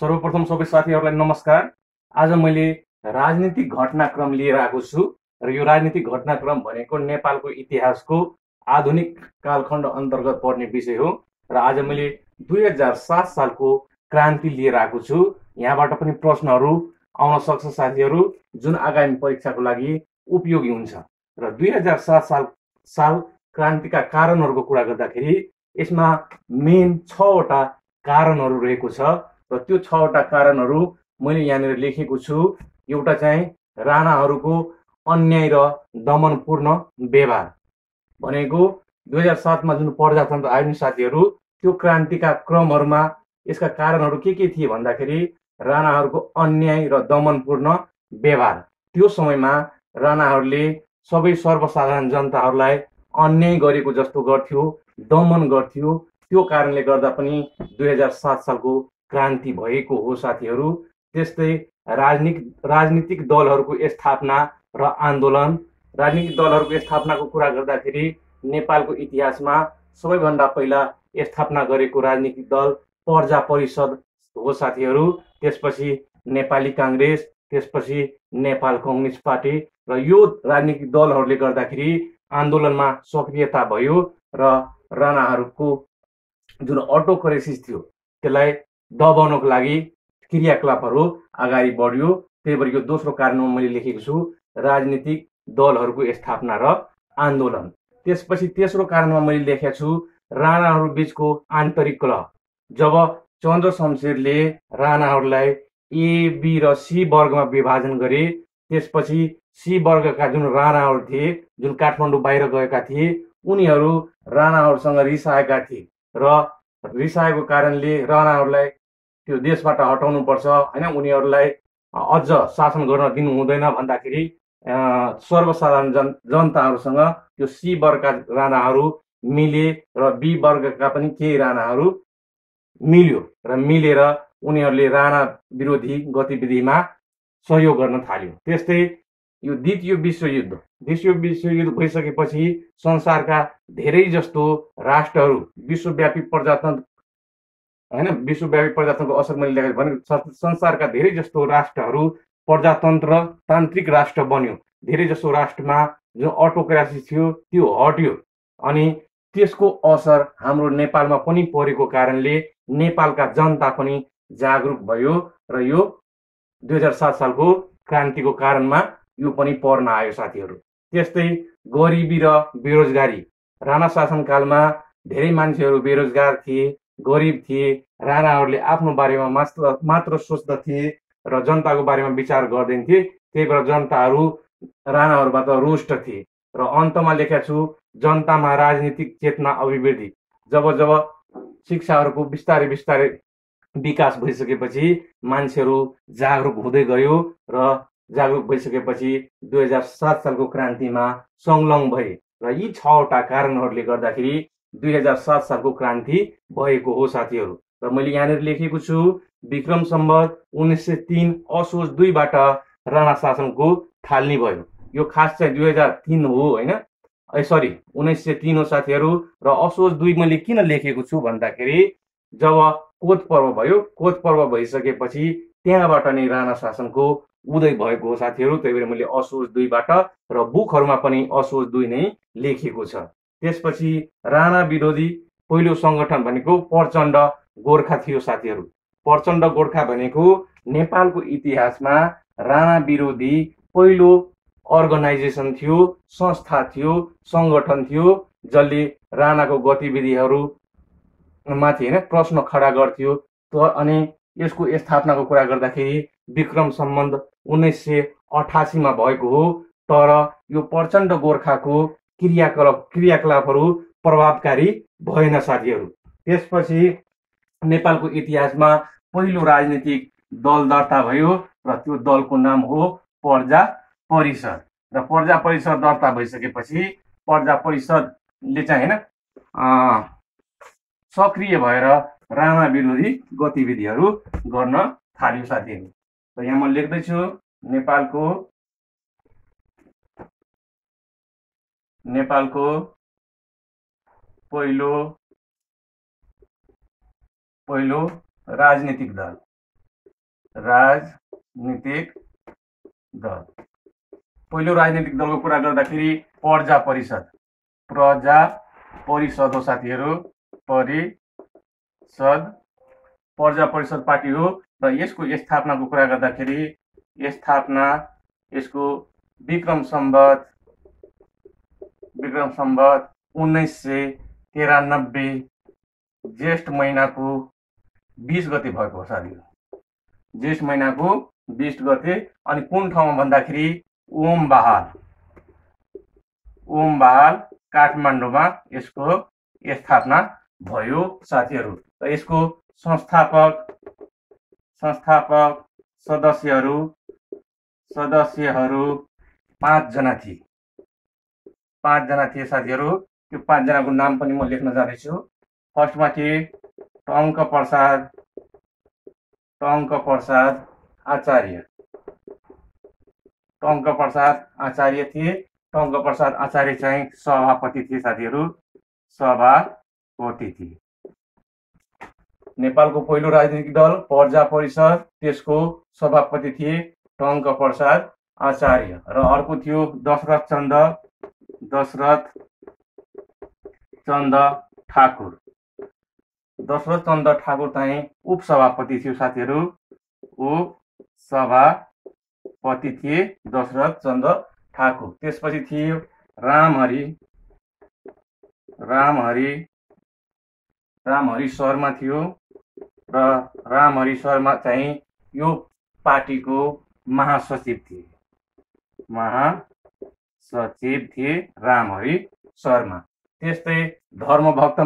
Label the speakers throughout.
Speaker 1: सर्वप्रथम सबै साथीहरूलाई नमस्कार। आज मैले राजनीतिक घटनाक्रम लिएर आएको छु र यो राजनीतिक घटनाक्रम भनेको नेपालको इतिहासको आधुनिक कालखण्ड अन्तर्गत पर्ने विषय हो र आज मैले 2007 सालको क्रान्ति लिएर आएको छु। यहाँबाट पनि प्रश्नहरू आउन सक्छ साथीहरू, जुन आगामी परीक्षाको लागि उपयोगी हुन्छ। र 2007 साल क्रान्तिका कारणहरूको कुरा गर्दाखेरि यसमा मेन 6वटा कारणहरू रहेको छ र त्यो 6वटा कारणहरू मैले यहाँनिर लेखेको छु। एउटा चाहिँ राणाहरूको अन्याय र दमनपूर्ण व्यवहार भनेको 2007 मा जुन प्रजातन्त्र आयो नि साथीहरू, त्यो क्रान्तिका क्रमहरूमा यसका कारणहरू के थिए भन्दाखेरि राणाहरूको अन्याय र दमनपूर्ण व्यवहार। त्यो समयमा राणाहरूले सबै सर्वसाधारण जनताहरूलाई अन्याय गरेको जस्तो गर्थ्यो, दमन गर्थ्यो। त्यो कारणले गर्दा पनि 2007 सालको क्रान्ति भएको हो साथीहरू। त्यस्तै राजनीतिक दलहरूको स्थापना र आन्दोलन। राजनीतिक दलहरूको स्थापनाको कुरा गर्दाखेरि नेपालको इतिहासमा सबैभन्दा पहिला स्थापना गरेको राजनीतिक दल प्रजा परिषद हो साथीहरू। त्यसपछि नेपाली काङ्ग्रेस, त्यसपछि नेपाल कम्युनिस्ट पार्टी र यो राजनीतिक दलहरूले गर्दाखेरि आन्दोलनमा सक्रियता भयो र राणाहरूको जुन अटोक्रेसिस थियो त्यसलाई दबाउनको लागि क्रियाकलापहरू अगाडि बढ्यो। त्यही भएर यो दोस्रो कारणमा मैले लेखेको छु राजनीतिक दलहरूको स्थापना र आन्दोलन। त्यसपछि तेस्रो कारणमा मैले लेखेको छु राणाहरू बीचको आन्तरिक कलह। जब चन्द्र शमशेरले राणाहरूलाई ए, बी र सी वर्गमा विभाजन गरे, त्यसपछि सी वर्गका जुन राणाहरू थिए, जुन काठमाडौँ बाहिर गएका थिए, उनीहरू राणाहरूसँग रिसाएका थिए र रिसाएको कारणले राणाहरूलाई त्यो देशबाट हटाउनुपर्छ हैन, उनीहरूलाई अझ शासन गर्न दिनु हुँदैन भन्दाखेरि सर्वसाधारण जनताहरूसँग त्यो सी वर्गका राणाहरू मिले र बी वर्गका पनि केही राणाहरू मिल्यो र मिलेर उनीहरूले राणा विरोधी गतिविधिमा सहयोग गर्न थाल्यो। त्यस्तै यो द्वितीय विश्वयुद्ध भइसकेपछि संसारका धेरै जस्तो राष्ट्रहरू विश्वव्यापी प्रजातन्त्रको असर मैले लेखेको भने संसारका धेरै जस्तो राष्ट्रहरू प्रजातन्त्र तान्त्रिक राष्ट्र बन्यो। धेरै जस्तो राष्ट्रमा जो अटोक्रेसी थियो त्यो हट्यो अनि त्यसको असर हाम्रो नेपालमा पनि परेको कारणले नेपालका जनता पनि जागरुक भयो र यो 2007 सालको क्रान्तिको कारणमा यो पनि पर्न आयो साथीहरू। त्यस्तै गरिबी र बेरोजगारी। राणा शासनकालमा धेरै मान्छेहरू बेरोजगार थिए, गरिब थिए। राणाहरूले आफ्नो बारेमा मात्र सोच्दथे र जनताको बारेमा विचार गर्दैनथे। त्यही भएर जनताहरू राणाहरूबाट रुष्ट थिए र अन्तमा लेखेको छु जनतामा राजनीतिक चेतना अभिवृद्धि। जब शिक्षाहरूको बिस्तारै विकास भइसकेपछि मान्छेहरू जागरुक हुँदै गयो र जागरुक भइसकेपछि 2007 सालको क्रान्तिमा संलग्न भए र यी 6वटा कारणहरूले गर्दाखेरि 2007 सालको क्रान्ति भएको हो साथीहरू। र मैले यहाँनिर लेखेको छु विक्रम सम्वत 1903 असोज 2बाट राणा शासनको थालनी भयो। यो खास चाहिँ 2003 हो हैन, 1903 हो साथीहरू। र असोज 2 मैले किन लेखेको छु भन्दाखेरि जब कोत पर्व भयो, कोत पर्व भइसकेपछि त्यहाँबाट नै राणा शासनको उदय भएको हो साथीहरू। त्यही भएर मैले असोज 2बाट र बुकहरूमा पनि असोज 2 नै लेखेको छ। त्यसपछि राणा विरोधी पहिलो संगठन भनेको प्रचण्ड गोर्खा थियो साथीहरू। प्रचण्ड गोर्खा भनेको नेपालको इतिहासमा राणा विरोधी पहिलो अर्गनाइजेसन थियो, संस्था थियो, संगठन थियो जसले राणाको गतिविधिहरू माथि हैन प्रश्न खडा गर्थ्यो। अनि यसको स्थापनाको कुरा गर्दाखेरि विक्रम सम्वत 1988 मा भएको हो। तर यो प्रचण्ड गोर्खाको क्रियाकलापहरू प्रभावकारी भएन साथीहरू। त्यसपछि नेपालको इतिहासमा पहिलो राजनीतिक दल दर्ता भयो र त्यो दलको नाम हो प्रजा परिषद। र प्रजा परिषद दर्ता भइसकेपछि प्रजा परिषदले चाहिँ हैन सक्रिय भएर राणा विरोधी गतिविधिहरू गर्न थाल्यो साथीहरू। र यहाँ म लेख्दैछु नेपालको पहिलो राजनीतिक दल राजनीतिक दल। पहिलो राजनीतिक दलको कुरा गर्दाखेरि प्रजा परिषद हो साथीहरू। प्रजा परिषद पार्टी हो र यसको स्थापनाको कुरा गर्दाखेरि यसको विक्रम सम्वत 1993 ज्येष्ठ महिनाको 20 गते भएको हो साथीहरू। ज्येष्ठ महिनाको 20 गते। अनि कुन ठाउँमा भन्दाखेरि ओम बहाल काठमाडौँमा यसको स्थापना भयो साथीहरू। र यसको संस्थापक सदस्यहरू 5 जना थिए। 5 जना थिए साथीहरू। त्यो 5 जनाको नाम पनि म लेख्न जाँदैछु। फर्स्टमा थिए टङ्क प्रसाद आचार्य। टङ्क प्रसाद आचार्य चाहिँ सभापति थिए साथीहरू। नेपालको पहिलो राजनीतिक दल प्रजा परिषद, त्यसको सभापति थिए टङ्क प्रसाद आचार्य। र अर्को थियो दशरथ चन्द ठाकुर। दशरथ चन्द ठाकुर चाहिँ उपसभापति थियो साथीहरू। उपसभापति थिए दशरथ चन्द ठाकुर। त्यसपछि थियो रामहरि शर्मा थियो। र रामहरि शर्मा चाहिँ यो पार्टीको महासचिव थिए रामहरि शर्मा। त्यस्तै धर्मभक्त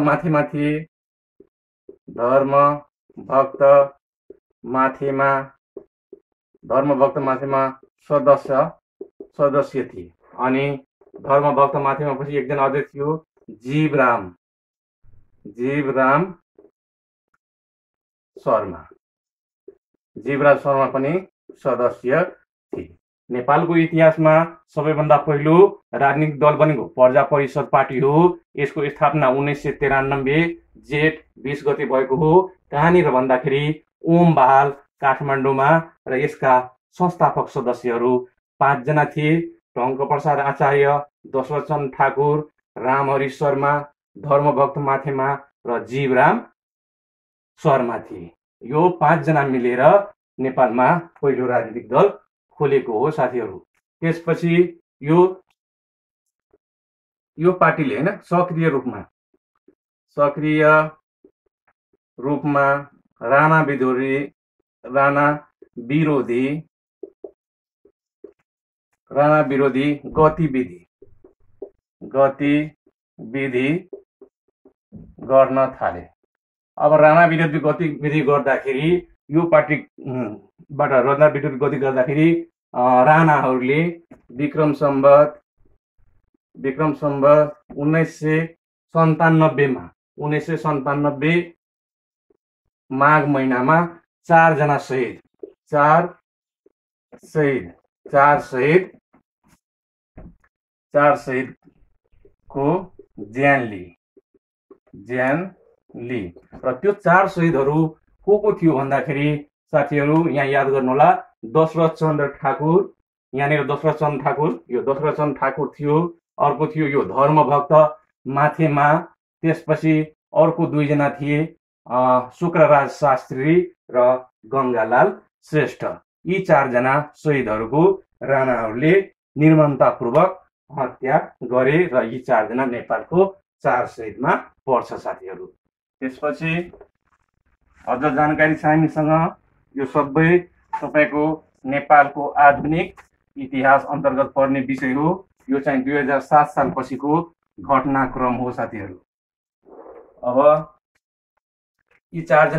Speaker 1: माथिमा सदस्य थिए। अनि धर्मभक्त माथिमा पछि एकजना अझै थियो जीवराम शर्मा पनि सदस्य थिए। नेपालको इतिहासमा सबैभन्दा पहिलो राजनीतिक दल बनेको प्रजा परिषद पार्टी हो। यसको स्थापना 1993 जेठ 20 गते भएको हो। कहाँनिर भन्दाखेरि ओम बहाल काठमाडौँमा। र यसका संस्थापक सदस्यहरू 5 जना थिए। टङ्क प्रसाद आचार्य, दशरथ चन्द ठाकुर, रामहरि शर्मा, धर्मभक्त माथेमा र जीवराम शर्मा थिए। यो 5 जना मिलेर नेपालमा पहिलो राजनीतिक दल खोलेको हो साथीहरू। त्यसपछि यो पार्टीले हैन सक्रिय रूपमा राणा विरोधी गतिविधि गर्न थाले। अब राणा विरोधी गतिविधि गर्दाखेरि यो पार्टीबाट राणा विरोधी गति गर्दाखेरि राणाहरूले विक्रम सम्वत 1997 माघ महिनामा 4 जना शहीदको ज्यान लिए। र त्यो 4 शहीदहरू को थियो भन्दाखेरि साथीहरू यहाँ याद गर्नुहोला, दशरथ चन्द ठाकुर, यहाँनिर दशरथ चन्द ठाकुर थियो। अर्को थियो यो धर्मभक्त माथेमा। त्यसपछि अर्को 2 जना थिए शुक्रराज शास्त्री र गङ्गालाल श्रेष्ठ। यी 4 जना शहीदहरूको राणाहरूले निर्ममतापूर्वक हत्या गरे र यी 4 जना नेपालको 4 शहीदमा पर्छ साथीहरू। त्यसपछि अझ जानकारी छ हामीसँग। यो सबै तपाईको नेपालको आधुनिक इतिहास अन्तर्गत पर्ने विषय हो। यो चाहिँ 2007 साल पछिको घटनाक्रम हो साथीहरू। अब यी 4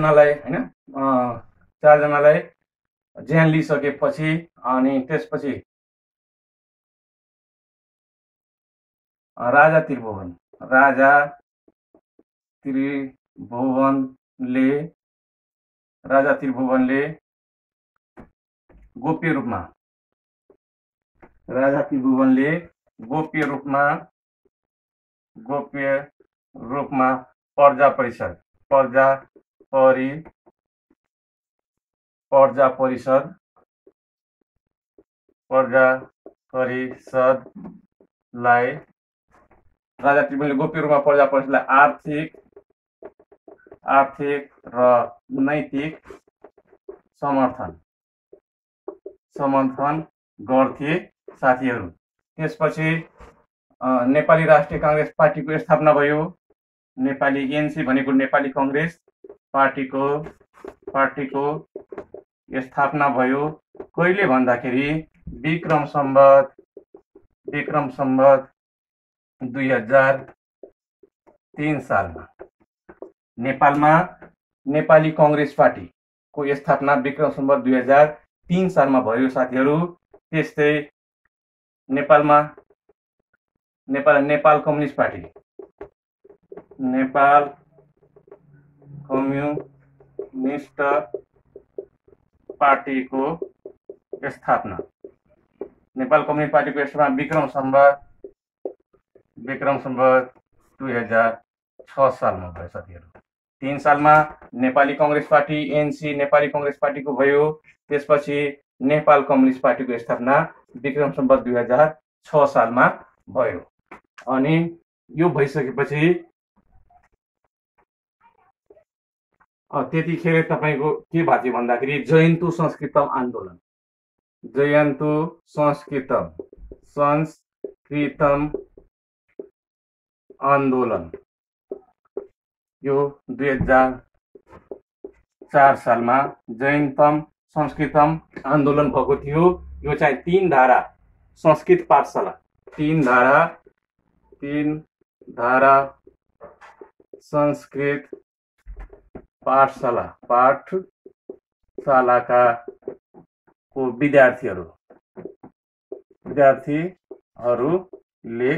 Speaker 1: जनालाई ज्यान लिइसकेपछि अनि त्यसपछि राजा त्रिभुवनले गोप्य रूपमा प्रजा प्रजा परिषदलाई राजा त्रिभुवनले गोप्य रूपमा प्रजा परिषदलाई आर्थिक र नैतिक समर्थन गर्थे साथीहरू। त्यसपछि नेपाली राष्ट्रिय काङ्ग्रेस पार्टीको स्थापना भयो। नेपाली एनसी भनेको नेपाली काङ्ग्रेस पार्टीको स्थापना भयो। कहिले भन्दाखेरि विक्रम सम्वत 2003 सालमा नेपालमा नेपाली काङ्ग्रेस पार्टीको स्थापना विक्रम सम्वत 2003 सालमा भयो साथीहरू। त्यस्तै नेपाल कम्युनिस्ट पार्टीको स्थापना विक्रम सम्वत 2006 सालमा भयो साथीहरू। 3 सालमा नेपाली काङ्ग्रेस पार्टी एनसी नेपाली काङ्ग्रेस पार्टीको भयो। त्यसपछि नेपाल कम्युनिस्ट पार्टीको स्थापना विक्रम सम्वत 2006 सालमा भयो। अनि यो भइसकेपछि त्यतिखेर तपाईको के भएको थियो भन्दाखेरि जयन्तु संस्कृतम आन्दोलन यो 2004 सालमा जयन्तम संस्कृतम आन्दोलन भएको थियो। यो चाहिँ 3 धारा संस्कृत पाठशाला 3 धारा संस्कृत पाठशालाका विद्यार्थीहरूले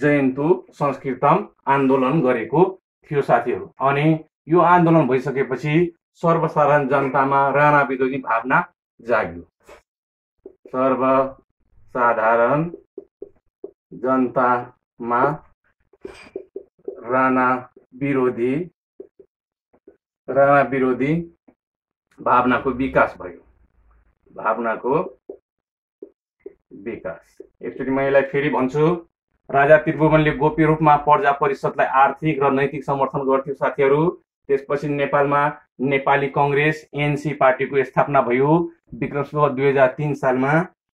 Speaker 1: जयन्तु संस्कृतम आन्दोलन गरेको थियो साथीहरू। अनि यो आन्दोलन भइसकेपछि सर्वसाधारण जनतामा राणा विरोधी भावना जाग्यो। सर्वसाधारण जनतामा राणा विरोधी भावनाको विकास भयो। एकचोटि म यसलाई फेरि भन्छु। राजा त्रिभुवनले गोप्य रूपमा प्रजा परिषदलाई आर्थिक र नैतिक समर्थन गर्थ्यो साथीहरू। त्यसपछि नेपालमा नेपाली काङ्ग्रेस एनसी पार्टीको स्थापना भयो विक्रम सम्वत 2003 सालमा।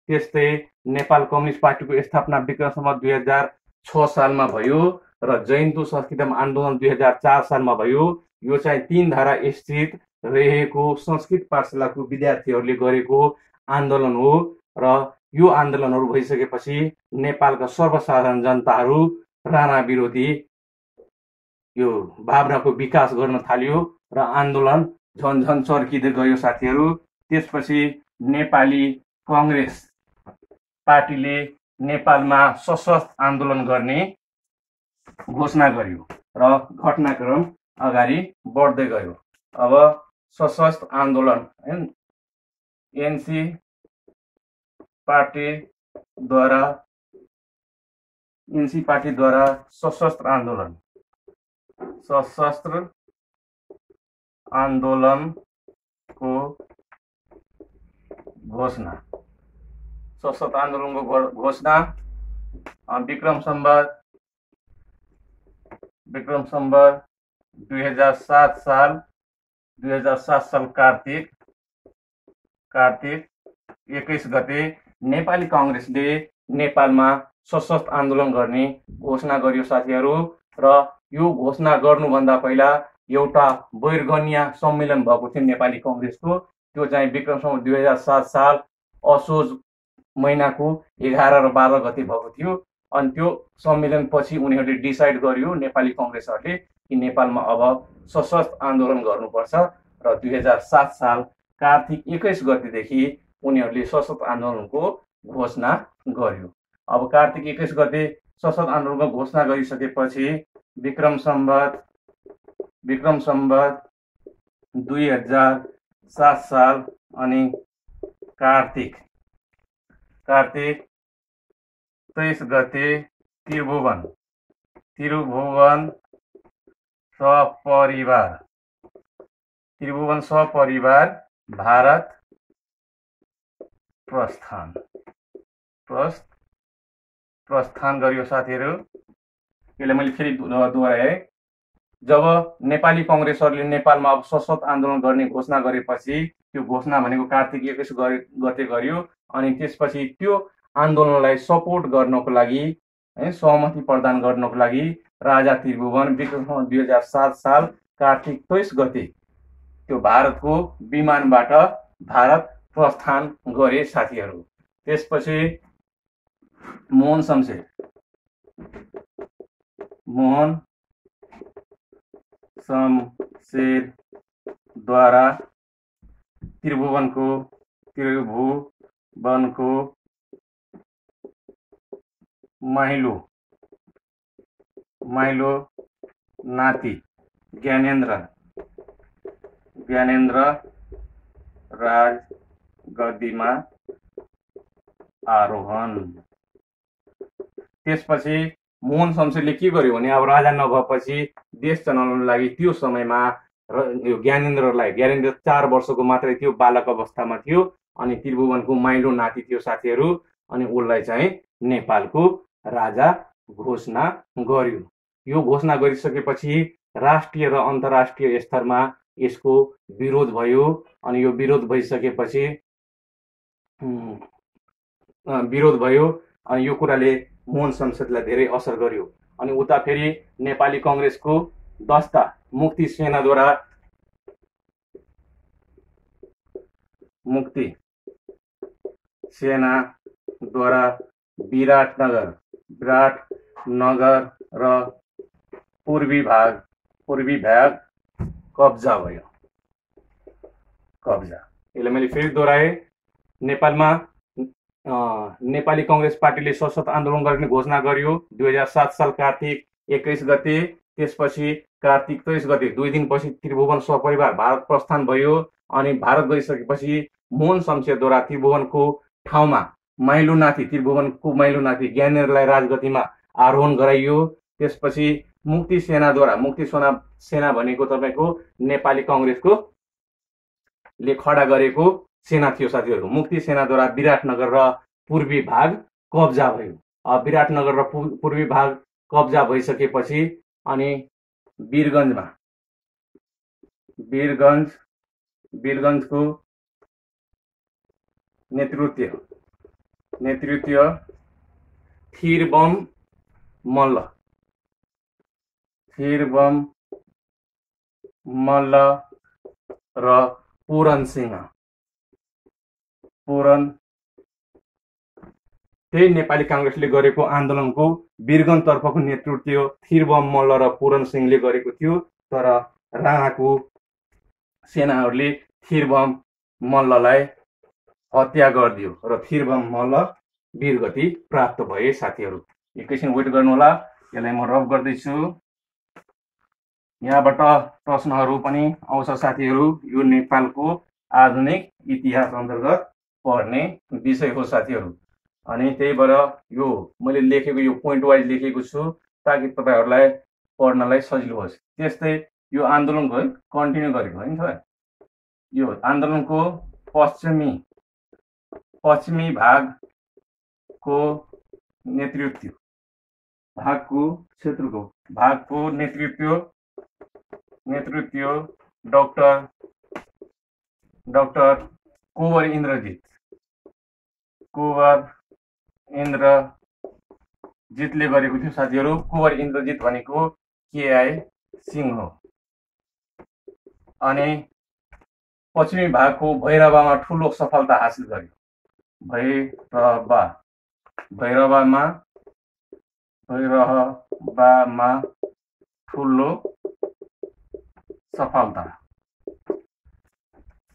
Speaker 1: त्यस्तै नेपाल कम्युनिस्ट पार्टीको स्थापना विक्रम सम्वत 2006 सालमा भयो र जयन्तु संस्कृतम आन्दोलन 2004 सालमा भयो। यो चाहिँ 3 धारा स्थित रहेको संस्कृत पाठशालाको विद्यार्थीहरूले गरेको आन्दोलन हो र यो आन्दोलनहरू भइसकेपछि नेपालका सर्वसाधारण जनताहरू राणा विरोधी यो भावनाको विकास गर्न थाल्यो र आन्दोलन झन्झन चर्किँदै गयो साथीहरू। त्यसपछि नेपाली काङ्ग्रेस पार्टीले नेपालमा सशस्त्र आन्दोलन गर्ने घोषणा गर्यो र घटनाक्रम अगाडि बढ्दै गयो। अब सशस्त्र आन्दोलन एनसी पार्टीद्वारा सशस्त्र आन्दोलनको घोषणा विक्रम सम्वत 2007 साल कार्तिक 21 गते नेपाली काङ्ग्रेसले नेपालमा सशस्त्र आन्दोलन गर्ने घोषणा गर्यो साथीहरू। र यो घोषणा गर्नुभन्दा पहिला एउटा बैरगनिया सम्मेलन भएको थियो नेपाली काङ्ग्रेसको। त्यो चाहिँ विक्रम सम्वत 2007 साल असोज महिनाको 11 र 12 गते भएको थियो। अनि त्यो सम्मेलनपछि उनीहरूले डिसाइड गर्यो नेपाली काङ्ग्रेसहरूले कि नेपालमा अब सशस्त्र आन्दोलन गर्नुपर्छ र 2007 साल कार्तिक 21 गतेदेखि उनीहरूले सशस्त्र आन्दोलनको घोषणा गर्यो। अब कार्तिक 21 गते सशस्त्र आन्दोलनको घोषणा गरिसकेपछि विक्रम सम्वत 2007 साल अनि कार्तिक 23 गते त्रिभुवन सपरिवार भारत प्रस्थान गरियो साथीहरू। यसलाई मैले फेरि दोहोऱ्याएँ। जब नेपाली कङ्ग्रेसहरूले नेपालमा अब सशक्त आन्दोलन गर्ने घोषणा गरेपछि त्यो घोषणा भनेको कार्तिक 21 गते गरियो। अनि त्यसपछि त्यो आन्दोलनलाई सपोर्ट गर्नको लागि सहमति प्रदान गर्नको लागि राजा त्रिभुवन विक्रम 2007 साल कार्तिक 23 गते त्यो भारतको विमानबाट भारत प्रस्थान गरे साथीहरू। त्यसपछि मोहन शमशेरद्वारा त्रिभुवनको माइलो नाति ज्ञानेन्द्र राजगद्दीमा आरोहण। त्यसपछि मोहन शमशेरले के गर्यो भने अब राजा नभएपछि देश चलाउनको लागि त्यो समयमा ज्ञानेन्द्र 4 वर्षको मात्रै थियो, बालक अवस्थामा थियो। अनि त्रिभुवनको माइलो नाति थियो साथीहरू। अनि उसलाई चाहिँ नेपालको राजा घोषणा गर्यो। यो घोषणा गरिसकेपछि राष्ट्रिय र अन्तर्राष्ट्रिय स्तरमा यसको विरोध भयो। अनि यो विरोध भयो अनि यो कुराले मोहन शमशेरलाई धेरै असर गर्यो। अनि उता फेरि नेपाली कङ्ग्रेसको दस्ता मुक्ति सेनाद्वारा विराटनगर र पूर्वी भाग कब्जा भयो। यसलाई मैले फेरि दोहोऱ्याएँ। नेपालमा नेपाली कङ्ग्रेस पार्टीले सशक्त आन्दोलन गर्ने घोषणा गर्यो 2007 साल कार्तिक 21 गते। त्यसपछि कार्तिक 23 गते 2 दिनपछि त्रिभुवन सपरिवार भारत प्रस्थान भयो। अनि भारत गइसकेपछि मोहन शमशेरद्वारा त्रिभुवनको ठाउँमा त्रिभुवनको माइलो नाति ज्ञानेन्द्रलाई राजगद्दीमा आरोहण गराइयो। त्यसपछि मुक्ति सेना भनेको तपाईँको नेपाली कङ्ग्रेसको ले खडा गरेको सेना थियो साथीहरू। मुक्ति सेनाद्वारा विराटनगर र पूर्वी भाग कब्जा भयो। विराटनगर र पूर्वी भाग कब्जा भइसकेपछि अनि वीरगञ्जको नेतृत्व थिरबम मल्ल र पूरण त्यही नेपाली काङ्ग्रेसले गरेको आन्दोलनको वीरगञ्ज तर्फको नेतृत्व थिरबम मल्ल र पूरण सिंहले गरेको थियो। तर राणाको सेनाहरूले थिरबम मल्ललाई हत्या गरिदियो र थिरबम मल्ल वीरगति प्राप्त भए साथीहरू। एकैछिन वेट गर्नु होला, यसलाई म रफ गर्दैछु। यहाँबाट प्रश्नहरू पनि आउँछ साथीहरू। यो नेपालको आधुनिक इतिहास अन्तर्गत पढ्ने विषय हो साथीहरू। अनि त्यही भएर यो मैले लेखेको यो पोइन्ट वाइज लेखेको छु ताकि तपाईँहरूलाई पढ्नलाई सजिलो होस्। त्यस्तै यो आन्दोलनको कन्टिन्यू गरेको होइन त। यो आन्दोलनको पश्चिमी भागको नेतृत्व डाक्टर कुँवर इन्द्रजितले गरेको थियो साथीहरू। कुँवर इन्द्रजित भनेको केआई सिंह हो। अनि पश्चिमी भागको भैरवामा ठुलो सफलता हासिल गर्यो। भैरवामा ठुलो सफलता।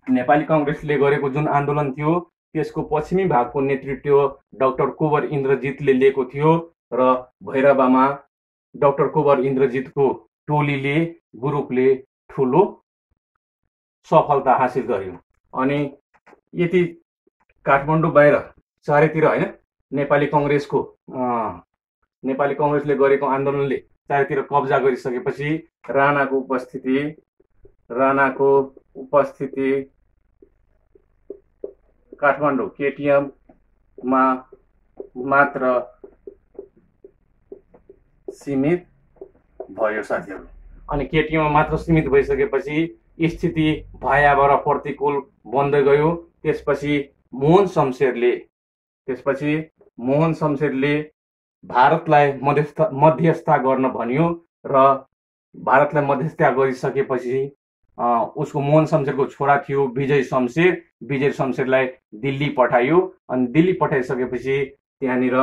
Speaker 1: नेपाली कङ्ग्रेसले गरेको जुन आन्दोलन थियो त्यसको पश्चिमी भागको नेतृत्व डाक्टर कुँवर इन्द्रजितले लिएको थियो र भैरवामा डाक्टर कुँवर इन्द्रजितको ग्रुपले ठुलो सफलता हासिल गर्यो। अनि यति काठमाडौँ बाहिर चारैतिर होइन नेपाली कङ्ग्रेसले गरेको आन्दोलनले चारैतिर कब्जा गरिसकेपछि राणाको उपस्थिति काठमाडौँ केटिएममा मात्र सीमित भयो साथीहरू। अनि केटिएममा मात्र सीमित भइसकेपछि स्थिति भयावह र प्रतिकूल बन्दै गयो। त्यसपछि मोहन शमशेरले भारतलाई मध्यस्थता गर्न भन्यो र भारतलाई मध्यस्थता गरिसकेपछि उसको मोहन शमशेरको छोरा थियो विजय शमशेरलाई दिल्ली पठायो। अनि दिल्ली पठाइसकेपछि त्यहाँनिर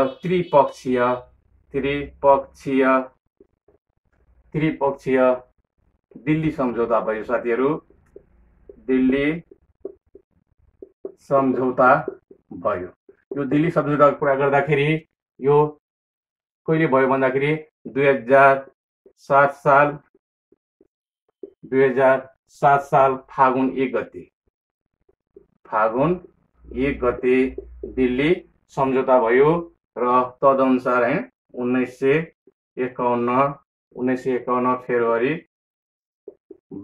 Speaker 1: त्रिपक्षीय दिल्ली सम्झौता भयो साथीहरू। दिल्ली सम्झौता भयो। यो दिल्ली सम्झौताको कुरा गर्दाखेरि यो कहिले भयो भन्दाखेरि 2007 साल फागुन 1 गते दिल्ली सम्झौता भयो र तदनुसार 1951 फेब्रुअरी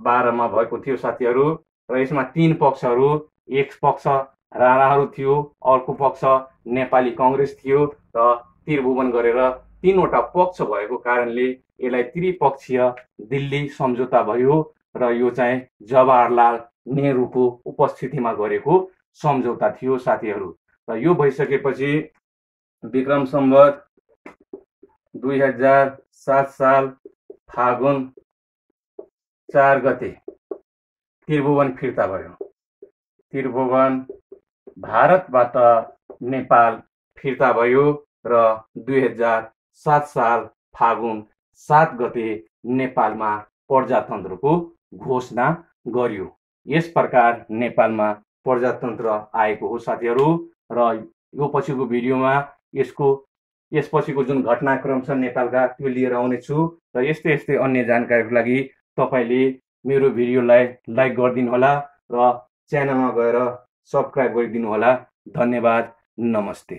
Speaker 1: 12 मा भएको थियो साथीहरू। र यसमा 3 पक्षहरू, एक पक्ष राणाहरू थियो, अर्को पक्ष नेपाली कांग्रेस थियो र त्रिभुवन गरेर 3वटा पक्ष भएको कारणले यसलाई त्रिपक्षीय दिल्ली सम्झौता भयो र यो चाहिँ जवाहरलाल नेहरूको उपस्थितिमा गरेको सम्झौता थियो साथीहरू। र यो भइसकेपछि विक्रम सम्वत 2007 साल फागुन 4 गते त्रिभुवन फिर्ता भयो। त्रिभुवन भारतबाट नेपाल फिर्ता भयो र 2007 साल फागुन 7 गते नेपालमा प्रजातन्त्रको घोषणा गरियो। यस प्रकार नेपालमा प्रजातन्त्र आएको हो साथीहरू। र यो पछिको भिडियोमा यसपछिको जुन घटनाक्रम छ नेपालका त्यो लिएर आउनेछु र यस्तै अन्य जानकारीको लागि तपाईले मेरो भिडियोलाई लाइक गरिदिनु होला र च्यानलमा गएर सब्स्क्राइब गरिदिनु होला। धन्यवाद। नमस्ते।